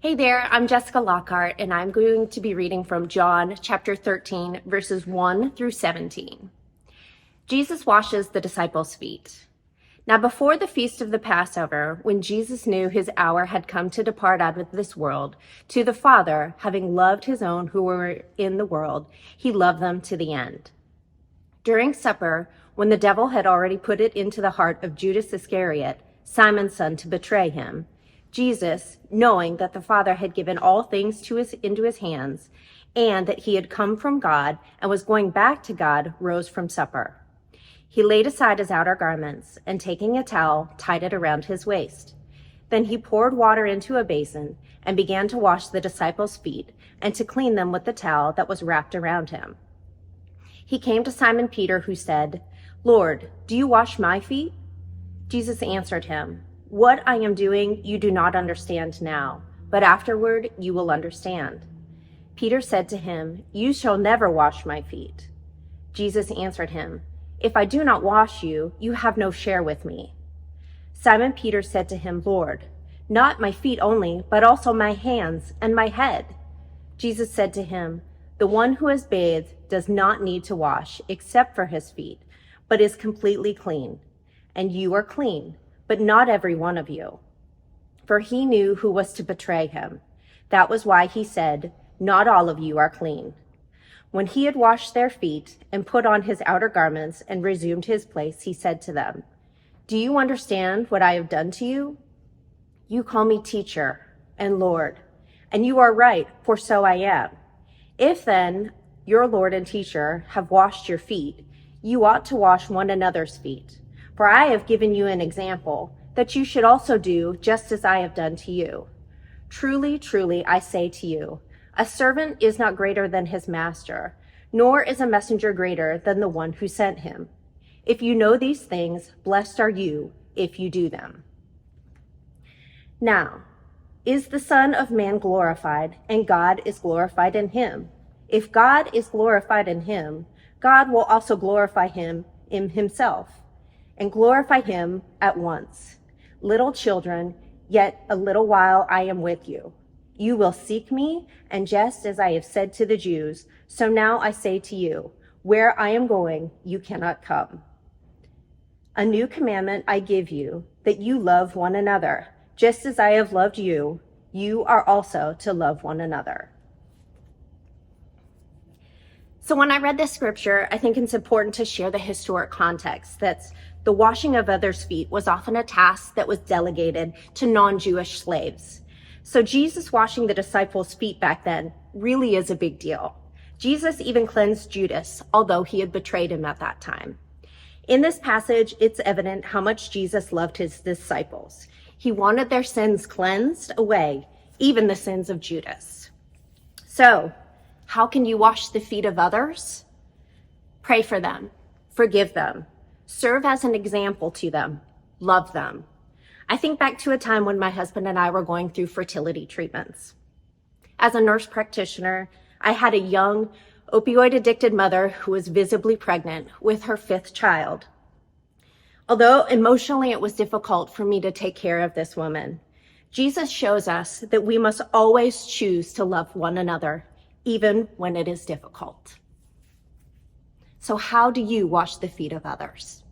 Hey there, I'm Jessica Lockhart, and I'm going to be reading from John chapter 13, verses 1 through 17. Jesus washes the disciples' feet. Now before the feast of the Passover, when Jesus knew his hour had come to depart out of this world to the Father, having loved his own who were in the world, he loved them to the end. During supper, when the devil had already put it into the heart of Judas Iscariot, Simon's son, to betray him, Jesus, knowing that the Father had given all things into his hands, and that he had come from God and was going back to God, rose from supper. He laid aside his outer garments, and taking a towel, tied it around his waist. Then he poured water into a basin and began to wash the disciples' feet and to clean them with the towel that was wrapped around him. He came to Simon Peter, who said, "Lord, do you wash my feet?" Jesus answered him, "What I am doing you do not understand now, but afterward you will understand." Peter said to him, "You shall never wash my feet." Jesus answered him, "If I do not wash you, you have no share with me." Simon Peter said to him, "Lord, not my feet only, but also my hands and my head." Jesus said to him, "The one who has bathed does not need to wash except for his feet, but is completely clean. And you are clean, but not every one of you." For he knew who was to betray him. That was why he said, "Not all of you are clean." When he had washed their feet and put on his outer garments and resumed his place, he said to them, "Do you understand what I have done to you? You call me teacher and Lord, and you are right, for so I am. If then your Lord and teacher have washed your feet, you ought to wash one another's feet. For I have given you an example, that you should also do just as I have done to you. Truly, truly, I say to you, a servant is not greater than his master, nor is a messenger greater than the one who sent him. If you know these things, blessed are you if you do them. Now, is the Son of Man glorified, and God is glorified in him? If God is glorified in him, God will also glorify him in himself, and glorify him at once. Little children, yet a little while I am with you. You will seek me, and just as I have said to the Jews, so now I say to you, where I am going, you cannot come. A new commandment I give you, that you love one another. Just as I have loved you, you are also to love one another. So when I read this scripture, I think it's important to share the historic context that the washing of others' feet was often a task that was delegated to non-Jewish slaves. So Jesus washing the disciples' feet back then really is a big deal. Jesus even cleansed Judas, although he had betrayed him at that time. In this passage, it's evident how much Jesus loved his disciples. He wanted their sins cleansed away, even the sins of Judas. So, how can you wash the feet of others? Pray for them, forgive them, serve as an example to them, love them. I think back to a time when my husband and I were going through fertility treatments. As a nurse practitioner, I had a young, opioid-addicted mother who was visibly pregnant with her 5th child. Although emotionally it was difficult for me to take care of this woman, Jesus shows us that we must always choose to love one another, even when it is difficult. So how do you wash the feet of others?